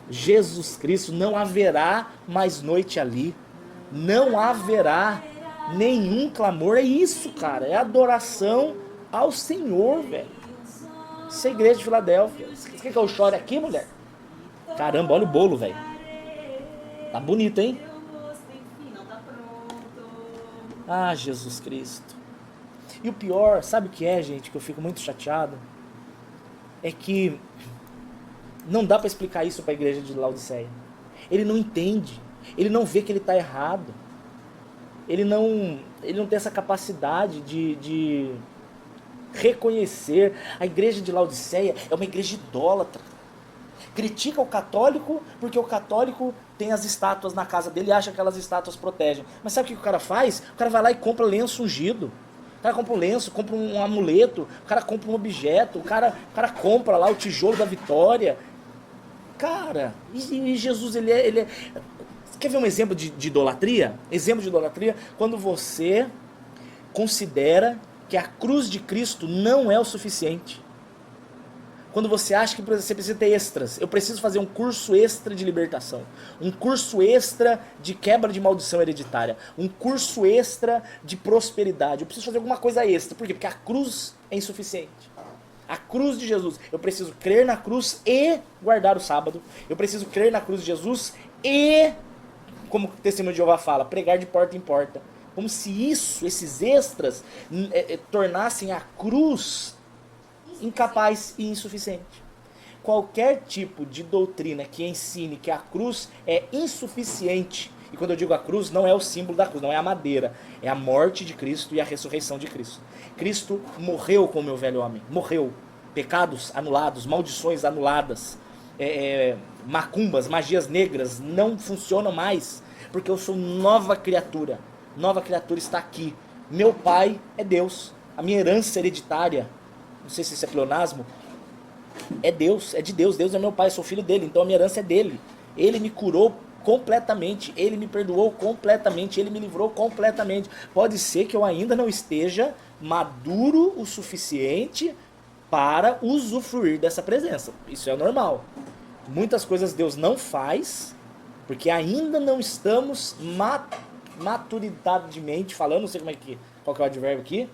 Jesus Cristo, não haverá mais noite ali, não haverá nenhum clamor, é isso, cara, é adoração ao Senhor, velho. Essa é a igreja de Filadélfia. Você quer que eu chore aqui, mulher? Caramba, olha o bolo, velho. Tá bonito, hein? Ah, Jesus Cristo. E o pior, sabe o que é, gente, que eu fico muito chateado? É que não dá pra explicar isso pra igreja de Laodiceia. Ele não entende. Ele não vê que ele tá errado. Ele não tem essa capacidade de reconhecer. A igreja de Laodiceia é uma igreja idólatra. Critica o católico porque o católico tem as estátuas na casa dele e acha que aquelas estátuas protegem. Mas sabe o que o cara faz? O cara vai lá e compra lenço ungido. O cara compra um lenço, compra um amuleto, o cara compra um objeto, o cara compra lá o tijolo da vitória. Cara, e Jesus, ele é... Quer ver um exemplo de idolatria? Exemplo de idolatria, quando você considera que a cruz de Cristo não é o suficiente. Quando você acha que você precisa ter extras, eu preciso fazer um curso extra de libertação, um curso extra de quebra de maldição hereditária, um curso extra de prosperidade, eu preciso fazer alguma coisa extra. Por quê? Porque a cruz é insuficiente. A cruz de Jesus, eu preciso crer na cruz e guardar o sábado, eu preciso crer na cruz de Jesus e, como o Testemunho de Jeová fala, pregar de porta em porta. Como se esses extras, tornassem a cruz incapaz e insuficiente. Qualquer tipo de doutrina que ensine que a cruz é insuficiente, e quando eu digo a cruz, não é o símbolo da cruz, não é a madeira, é a morte de Cristo e a ressurreição de Cristo. Cristo morreu com o meu velho homem, morreu. Pecados anulados, maldições anuladas, macumbas, magias negras não funcionam mais, porque eu sou nova criatura. Nova criatura está aqui. Meu pai é Deus. A minha herança hereditária, não sei se isso é pleonasmo, é Deus, é de Deus. Deus é meu pai, eu sou filho dele, então a minha herança é dele. Ele me curou completamente, ele me perdoou completamente, ele me livrou completamente. Pode ser que eu ainda não esteja maduro o suficiente para usufruir dessa presença. Isso é normal. Muitas coisas Deus não faz, porque ainda não estamos maturidade falando, não sei qual que é o advérbio aqui,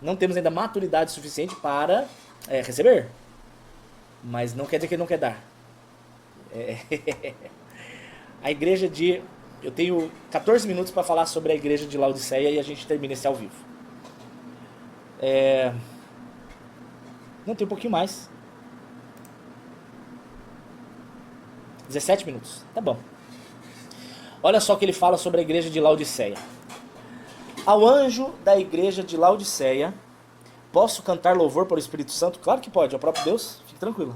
não temos ainda maturidade suficiente para receber. Mas não quer dizer que ele não quer dar. A igreja de... Eu tenho 14 minutos para falar sobre a igreja de Laodiceia e a gente termina esse ao vivo. Não, tem um pouquinho mais. 17 minutos, tá bom. Olha só o que ele fala sobre a igreja de Laodiceia. Ao anjo da igreja de Laodiceia, posso cantar louvor para o Espírito Santo? Claro que pode, é o próprio Deus, fique tranquilo.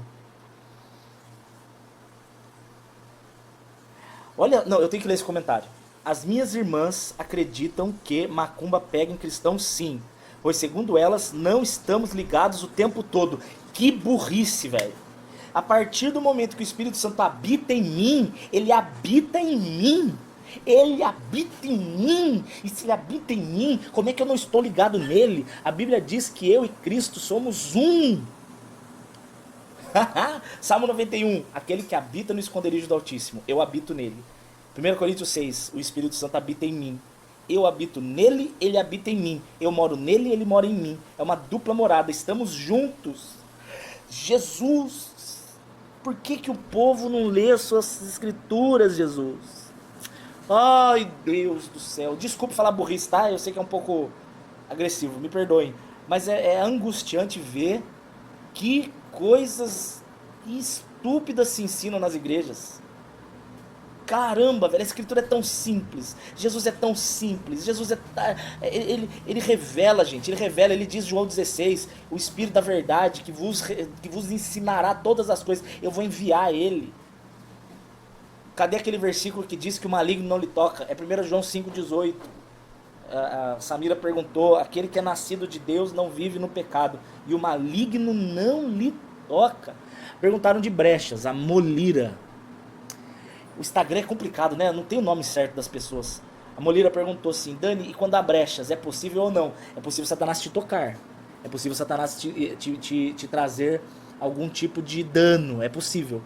Olha, não, eu tenho que ler esse comentário. As minhas irmãs acreditam que macumba pega em cristãos sim, pois segundo elas não estamos ligados o tempo todo. Que burrice, velho. A partir do momento que o Espírito Santo habita em mim, ele habita em mim. Ele habita em mim. E se ele habita em mim, como é que eu não estou ligado nele? A Bíblia diz que eu e Cristo somos um. Salmo 91. Aquele que habita no esconderijo do Altíssimo, eu habito nele. 1 Coríntios 6. O Espírito Santo habita em mim. Eu habito nele, ele habita em mim. Eu moro nele, ele mora em mim. É uma dupla morada, estamos juntos. Jesus, por que o povo não lê as suas escrituras, Jesus? Ai, Deus do céu. Desculpe falar burrice, tá? Eu sei que é um pouco agressivo, me perdoem. Mas é angustiante ver que coisas estúpidas se ensinam nas igrejas. Caramba, velho, a escritura é tão simples. Jesus é tão simples. Jesus ele revela, gente. Ele revela, ele diz, João 16, o Espírito da verdade que vos ensinará todas as coisas. Eu vou enviar ele. Cadê aquele versículo que diz que o maligno não lhe toca? É 1 João 5,18. A Samira perguntou, aquele que é nascido de Deus não vive no pecado, e o maligno não lhe toca. Perguntaram de brechas, a Molira. O Instagram é complicado, né? Não tem o nome certo das pessoas. A Molira perguntou assim, Dani, e quando há brechas, é possível ou não? É possível Satanás te tocar. É possível Satanás te trazer algum tipo de dano. É possível.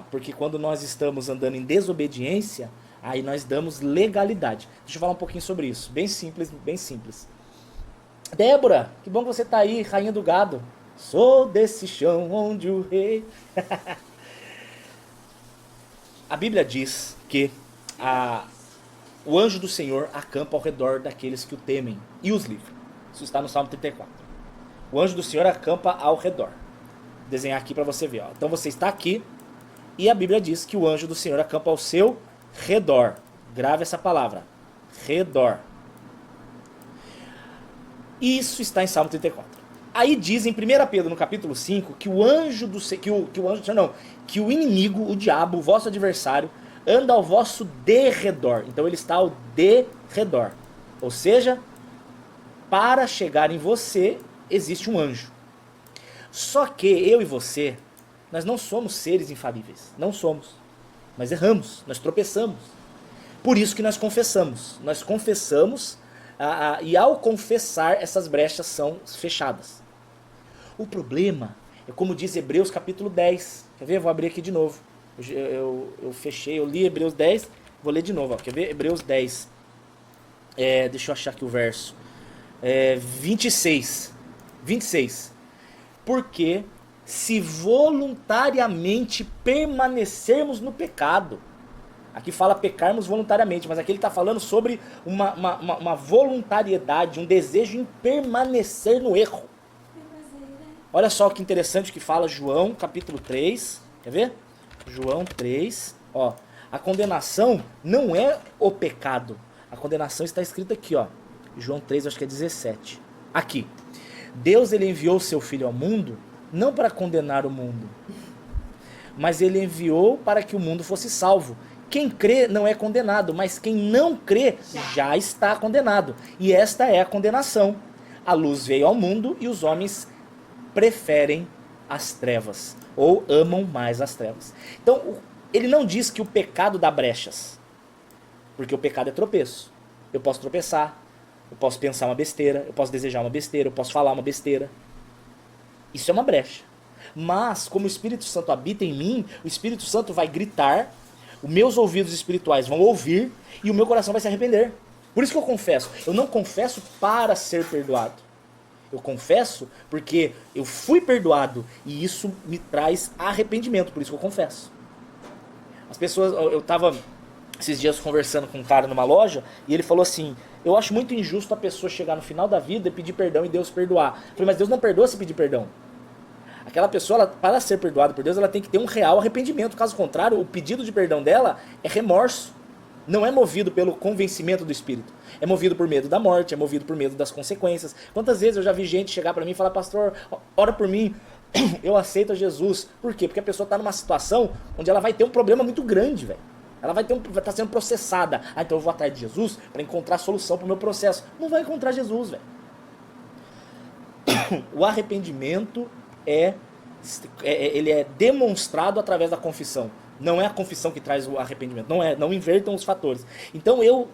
Porque quando nós estamos andando em desobediência, aí nós damos legalidade. Deixa eu falar um pouquinho sobre isso. Bem simples, bem simples. Débora, que bom que você tá aí, rainha do gado. Sou desse chão onde o rei... A Bíblia diz que o anjo do Senhor acampa ao redor daqueles que o temem e os livra. Isso está no Salmo 34. O anjo do Senhor acampa ao redor. Vou desenhar aqui para você ver. Ó. Então você está aqui e a Bíblia diz que o anjo do Senhor acampa ao seu redor. Grave essa palavra. Redor. Isso está em Salmo 34. Aí diz em 1 Pedro, no capítulo 5, que o anjo do que o inimigo, o diabo, o vosso adversário, anda ao vosso derredor. Então ele está ao derredor. Ou seja, para chegar em você, existe um anjo. Só que eu e você, nós não somos seres infalíveis. Não somos. Nós erramos, nós tropeçamos. Por isso que nós confessamos. Nós confessamos E ao confessar, essas brechas são fechadas. O problema é como diz Hebreus capítulo 10. Quer ver? Vou abrir aqui de novo. Eu fechei, eu li Hebreus 10, vou ler de novo. Ó. Quer ver? Hebreus 10. Deixa eu achar aqui o verso. 26. Porque se voluntariamente permanecermos no pecado. Aqui fala pecarmos voluntariamente, mas aqui ele está falando sobre uma voluntariedade, um desejo em permanecer no erro. Olha só que interessante que fala João capítulo 3. Quer ver? João 3. Ó, a condenação não é o pecado. A condenação está escrita aqui, ó. João 3, acho que é 17. Aqui. Deus ele enviou o seu Filho ao mundo não para condenar o mundo, mas ele enviou para que o mundo fosse salvo. Quem crê não é condenado, mas quem não crê já está condenado. E esta é a condenação. A luz veio ao mundo e os homens preferem as trevas, ou amam mais as trevas. Então, ele não diz que o pecado dá brechas, porque o pecado é tropeço. Eu posso tropeçar, eu posso pensar uma besteira, eu posso desejar uma besteira, eu posso falar uma besteira. Isso é uma brecha. Mas, como o Espírito Santo habita em mim, o Espírito Santo vai gritar, os meus ouvidos espirituais vão ouvir e o meu coração vai se arrepender. Por isso que eu confesso. Eu não confesso para ser perdoado. Eu confesso porque eu fui perdoado e isso me traz arrependimento. Por isso que eu confesso. As pessoas... Eu estava esses dias conversando com um cara numa loja e ele falou assim: eu acho muito injusto a pessoa chegar no final da vida e pedir perdão e Deus perdoar. Eu falei, mas Deus não perdoa se pedir perdão. Aquela pessoa, para ser perdoada por Deus, ela tem que ter um real arrependimento. Caso contrário, o pedido de perdão dela é remorso. Não é movido pelo convencimento do Espírito. É movido por medo da morte, é movido por medo das consequências. Quantas vezes eu já vi gente chegar para mim e falar: pastor, ora por mim, eu aceito a Jesus. Por quê? Porque a pessoa está numa situação onde ela vai ter um problema muito grande, velho. Ela vai estar sendo processada. Então eu vou atrás de Jesus para encontrar solução para o meu processo. Não vai encontrar Jesus, velho. O arrependimento ele é demonstrado através da confissão. Não é a confissão que traz o arrependimento. Não invertam os fatores. Então eu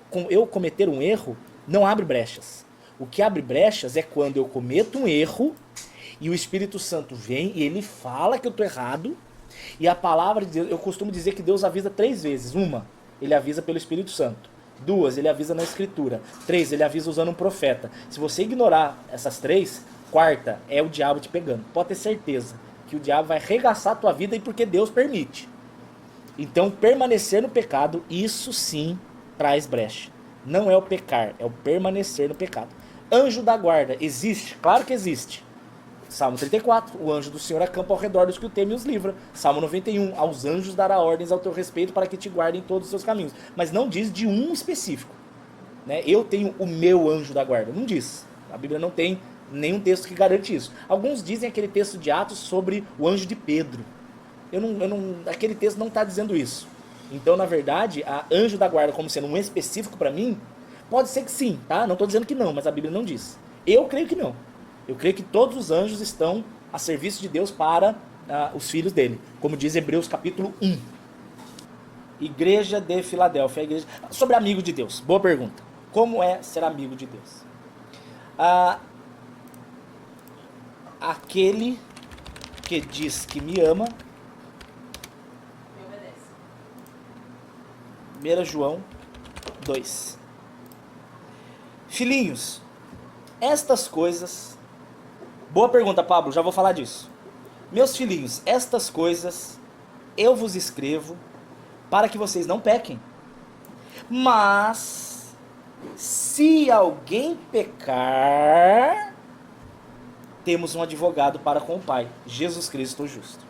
cometer um erro não abre brechas. O que abre brechas é quando eu cometo um erro e o Espírito Santo vem e ele fala que eu estou errado. E a palavra de Deus, eu costumo dizer que Deus avisa 3 vezes. 1, ele avisa pelo Espírito Santo. 2, ele avisa na Escritura. 3, ele avisa usando um profeta. Se você ignorar essas 3, 4 é o diabo te pegando. Pode ter certeza que o diabo vai arregaçar a tua vida e porque Deus permite. Então, permanecer no pecado, isso sim traz brecha. Não é o pecar, é o permanecer no pecado. Anjo da guarda, existe? Claro que existe. Salmo 34, o anjo do Senhor acampa ao redor dos que o temem e os livra. Salmo 91, aos anjos dará ordens ao teu respeito para que te guardem em todos os seus caminhos. Mas não diz de um específico. Né? Eu tenho o meu anjo da guarda. Não diz. A Bíblia não tem nenhum texto que garante isso. Alguns dizem aquele texto de Atos sobre o anjo de Pedro. Aquele texto não está dizendo isso. Então, na verdade, a anjo da guarda como sendo um específico para mim, pode ser que sim, tá? Não estou dizendo que não, mas a Bíblia não diz. Eu creio que não. Eu creio que todos os anjos estão a serviço de Deus para os filhos dele. Como diz Hebreus capítulo 1. Igreja de Filadélfia. Igreja... Sobre amigo de Deus. Boa pergunta. Como é ser amigo de Deus? Aquele que diz que me ama... Me obedece. 1 João 2. Filhinhos, estas coisas... Boa pergunta, Pablo, já vou falar disso. Meus filhinhos, estas coisas eu vos escrevo para que vocês não pequem. Mas, se alguém pecar, temos um advogado para com o Pai, Jesus Cristo o justo.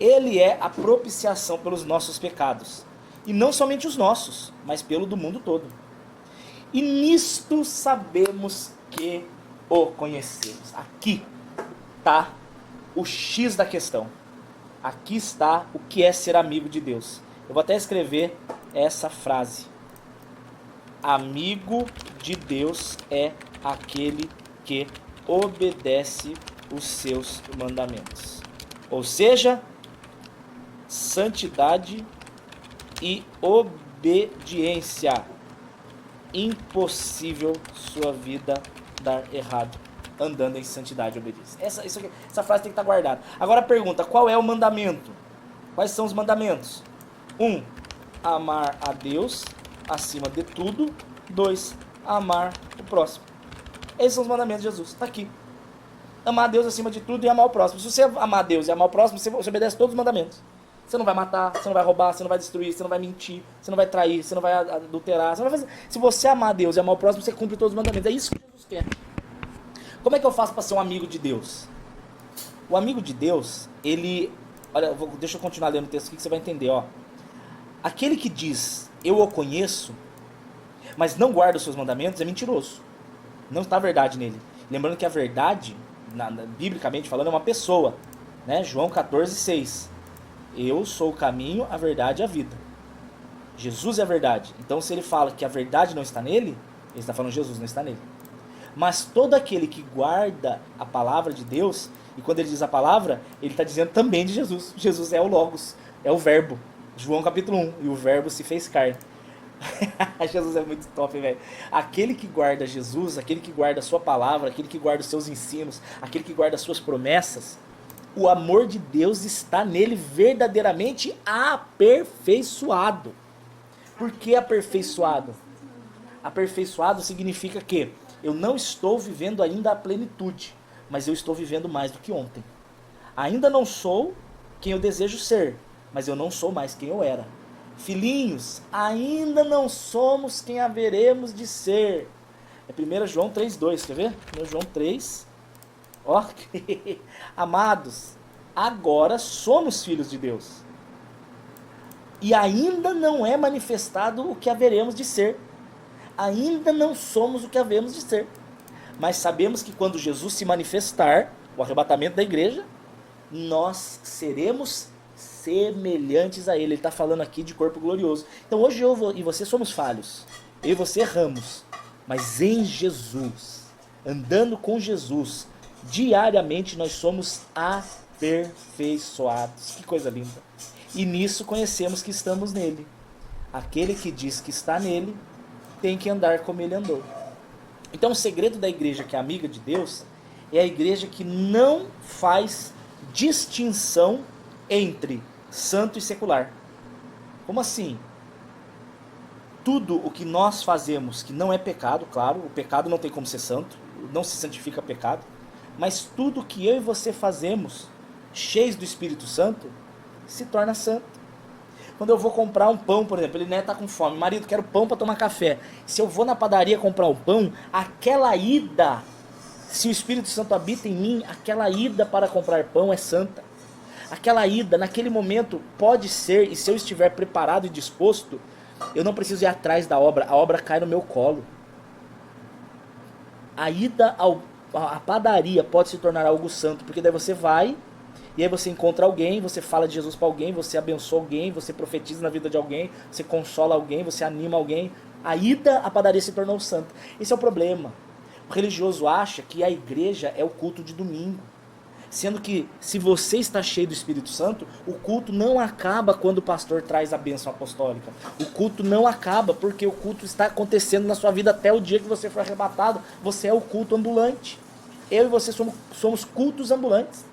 Ele é a propiciação pelos nossos pecados. E não somente os nossos, mas pelo do mundo todo. E nisto sabemos que o conhecemos. Aqui está o X da questão. Aqui está o que é ser amigo de Deus. Eu vou até escrever essa frase. Amigo de Deus é aquele que obedece os seus mandamentos. Ou seja, santidade e obediência. impossível sua vida dar errado, andando em santidade e obediência. Essa frase tem que estar guardada. Agora pergunta, qual é o mandamento? Quais são os mandamentos? 1. Amar a Deus acima de tudo. 2. Amar o próximo. Esses são os mandamentos de Jesus. Está aqui. Amar a Deus acima de tudo e amar o próximo. Se você amar a Deus e amar o próximo, você obedece todos os mandamentos. Você não vai matar, você não vai roubar, você não vai destruir, você não vai mentir, você não vai trair, você não vai adulterar. Você não vai fazer... Se você amar a Deus e amar o próximo, você cumpre todos os mandamentos. É isso que Jesus quer. Como é que eu faço para ser um amigo de Deus? O amigo de Deus, ele... Olha, deixa eu continuar lendo o texto aqui que você vai entender. Ó. Aquele que diz, eu o conheço, mas não guarda os seus mandamentos, é mentiroso. Não está a verdade nele. Lembrando que a verdade, biblicamente falando, é uma pessoa. Né? João 14,6. Eu sou o caminho, a verdade e a vida. Jesus é a verdade. Então, se ele fala que a verdade não está nele, ele está falando que Jesus não está nele. Mas todo aquele que guarda a palavra de Deus, e quando ele diz a palavra, ele está dizendo também de Jesus. Jesus é o Logos, é o Verbo. João capítulo 1. E o Verbo se fez carne. Jesus é muito top, velho. Aquele que guarda Jesus, aquele que guarda a sua palavra, aquele que guarda os seus ensinos, aquele que guarda as suas promessas, o amor de Deus está nele verdadeiramente aperfeiçoado. Por que aperfeiçoado? Aperfeiçoado significa que eu não estou vivendo ainda a plenitude, mas eu estou vivendo mais do que ontem. Ainda não sou quem eu desejo ser, mas eu não sou mais quem eu era. Filhinhos, ainda não somos quem haveremos de ser. É 1 João 3,2, quer ver? 1 João 3. Ó, amados, agora somos filhos de Deus. E ainda não é manifestado o que haveremos de ser. Ainda não somos o que haveremos de ser. Mas sabemos que quando Jesus se manifestar, o arrebatamento da igreja, nós seremos semelhantes a ele. Ele está falando aqui de corpo glorioso. Então hoje eu e você somos falhos. Eu e você erramos. Mas em Jesus, andando com Jesus, diariamente nós somos aperfeiçoados. Que coisa linda. E nisso conhecemos que estamos nele. Aquele que diz que está nele, tem que andar como ele andou. Então o segredo da igreja que é amiga de Deus, é a igreja que não faz distinção entre santo e secular. Como assim? Tudo o que nós fazemos que não é pecado, claro, o pecado não tem como ser santo, não se santifica pecado, mas tudo que eu e você fazemos, cheios do Espírito Santo, se torna santo. Quando eu vou comprar um pão, por exemplo, ele está com fome, marido, quero pão para tomar café. Se eu vou na padaria comprar um pão, aquela ida, se o Espírito Santo habita em mim, aquela ida para comprar pão é santa. Aquela ida, naquele momento, pode ser, e se eu estiver preparado e disposto, eu não preciso ir atrás da obra, a obra cai no meu colo. A ida à padaria pode se tornar algo santo, porque daí você vai, e aí você encontra alguém, você fala de Jesus para alguém, você abençoa alguém, você profetiza na vida de alguém, você consola alguém, você anima alguém. A ida à padaria se tornou santa. Esse é o problema. O religioso acha que a igreja é o culto de domingo. Sendo que, se você está cheio do Espírito Santo, o culto não acaba quando o pastor traz a bênção apostólica. O culto não acaba porque o culto está acontecendo na sua vida até o dia que você for arrebatado. Você é o culto ambulante. Eu e você somos cultos ambulantes.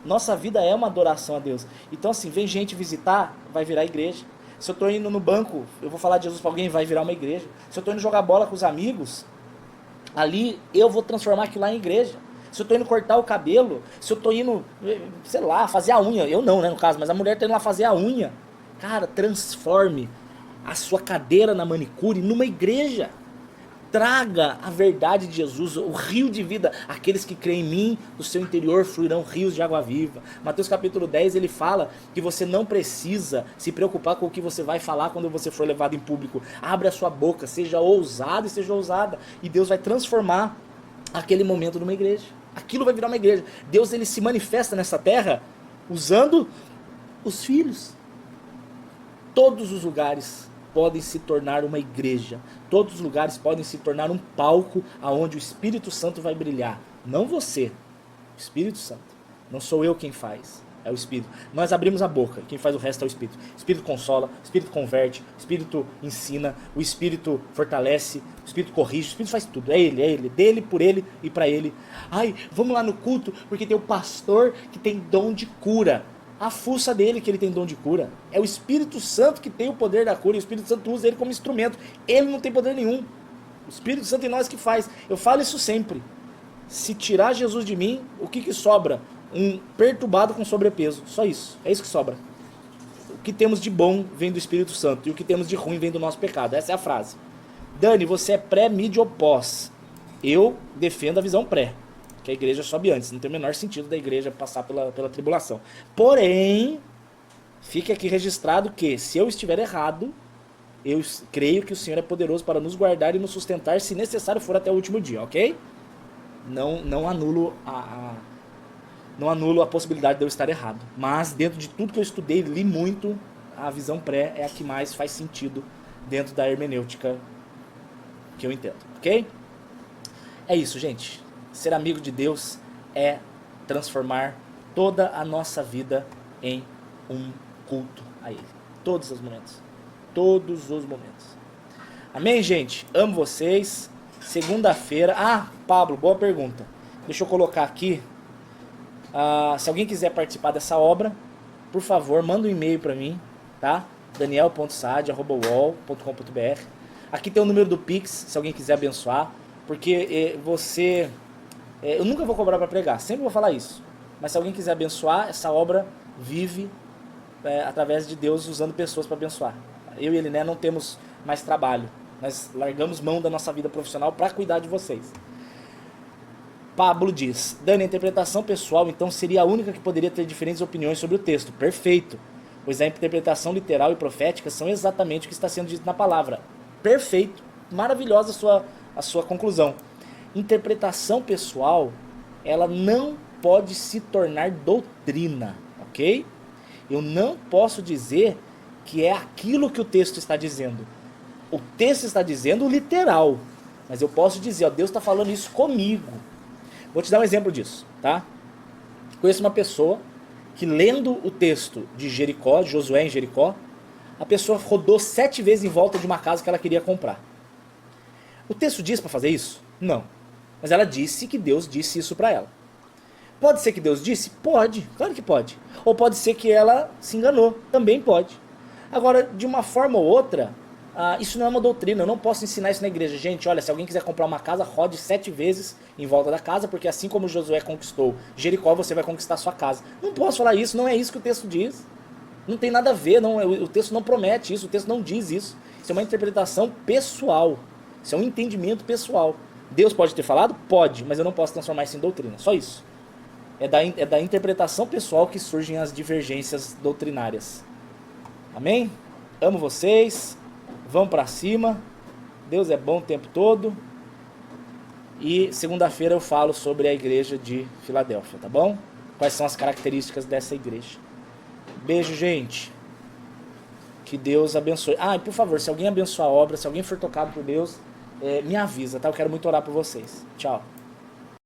Nossa vida é uma adoração a Deus. Então assim, vem gente visitar, vai virar igreja. Se eu estou indo no banco, eu vou falar de Jesus para alguém, vai virar uma igreja. Se eu estou indo jogar bola com os amigos, ali eu vou transformar aquilo lá em igreja. Se eu estou indo cortar o cabelo, se eu estou indo, sei lá, fazer a unha, eu não, né, no caso, mas a mulher está indo lá fazer a unha. Cara, transforme a sua cadeira na manicure numa igreja. Traga a verdade de Jesus, o rio de vida. Aqueles que creem em mim, do seu interior fluirão rios de água viva. Mateus capítulo 10, ele fala que você não precisa se preocupar com o que você vai falar quando você for levado em público. Abre a sua boca, seja ousado e seja ousada. E Deus vai transformar aquele momento numa igreja. Aquilo vai virar uma igreja. Deus, ele se manifesta nessa terra usando os filhos. Todos os lugares podem se tornar uma igreja. Todos os lugares podem se tornar um palco aonde o Espírito Santo vai brilhar. Não você, o Espírito Santo. Não sou eu quem faz. É o Espírito. Nós abrimos a boca, quem faz o resto é o Espírito. O Espírito consola, o Espírito converte, o Espírito ensina, o Espírito fortalece, o Espírito corrige, o Espírito faz tudo. É Ele, dele, por Ele e para Ele. Ai, vamos lá no culto, porque tem o pastor que tem dom de cura. A fuça dele que ele tem dom de cura. É o Espírito Santo que tem o poder da cura, e o Espírito Santo usa ele como instrumento. Ele não tem poder nenhum. O Espírito Santo em nós que faz. Eu falo isso sempre. Se tirar Jesus de mim, o que sobra? Um perturbado com sobrepeso. Só isso. É isso que sobra. O que temos de bom vem do Espírito Santo. E o que temos de ruim vem do nosso pecado. Essa é a frase. Dani, você é pré, mid ou pós? Eu defendo a visão pré. Que a igreja sobe antes. Não tem o menor sentido da igreja passar pela tribulação. Porém, fique aqui registrado que, se eu estiver errado, eu creio que o Senhor é poderoso para nos guardar e nos sustentar, se necessário for até o último dia, ok? Não anulo a possibilidade de eu estar errado. Mas dentro de tudo que eu estudei, li muito, a visão pré é a que mais faz sentido dentro da hermenêutica que eu entendo, ok? É isso, gente. Ser amigo de Deus é transformar toda a nossa vida em um culto a Ele. Todos os momentos. Todos os momentos. Amém, gente? Amo vocês. Segunda-feira... Ah, Pablo, boa pergunta. Deixa eu colocar aqui. Se alguém quiser participar dessa obra, por favor, manda um e-mail para mim, tá? daniel.saad@uol.com.br. Aqui tem o número do Pix, se alguém quiser abençoar. Porque eu nunca vou cobrar para pregar, sempre vou falar isso. Mas se alguém quiser abençoar, essa obra vive através de Deus usando pessoas para abençoar. Eu e Eliné não temos mais trabalho. Nós largamos mão da nossa vida profissional para cuidar de vocês. Pablo diz: Dani, a interpretação pessoal então seria a única que poderia ter diferentes opiniões sobre o texto. Perfeito. Pois a interpretação literal e profética são exatamente o que está sendo dito na palavra. Perfeito. Maravilhosa a sua conclusão. Interpretação pessoal, ela não pode se tornar doutrina, ok? Eu não posso dizer que é aquilo que o texto está dizendo. O texto está dizendo o literal, mas eu posso dizer, ó, Deus está falando isso comigo. Vou te dar um exemplo disso, tá? Conheço uma pessoa que, lendo o texto de Jericó, de Josué em Jericó, a pessoa rodou 7 vezes em volta de uma casa que ela queria comprar. O texto diz para fazer isso? Não. Mas ela disse que Deus disse isso para ela. Pode ser que Deus disse? Pode, claro que pode. Ou pode ser que ela se enganou, também pode. Agora, de uma forma ou outra, isso não é uma doutrina, eu não posso ensinar isso na igreja. Gente, olha, se alguém quiser comprar uma casa, rode 7 vezes em volta da casa, porque assim como Josué conquistou Jericó, você vai conquistar sua casa. Não posso falar isso, não é isso que o texto diz. Não tem nada a ver, o texto não promete isso, o texto não diz isso. Isso é uma interpretação pessoal. Isso é um entendimento pessoal. Deus pode ter falado? Pode, mas eu não posso transformar isso em doutrina. Só isso. É da interpretação pessoal que surgem as divergências doutrinárias. Amém? Amo vocês. Vamos pra cima. Deus é bom o tempo todo. E segunda-feira eu falo sobre a igreja de Filadélfia, tá bom? Quais são as características dessa igreja. Beijo, gente. Que Deus abençoe. E por favor, se alguém abençoar a obra, se alguém for tocado por Deus, me avisa, tá? Eu quero muito orar por vocês. Tchau.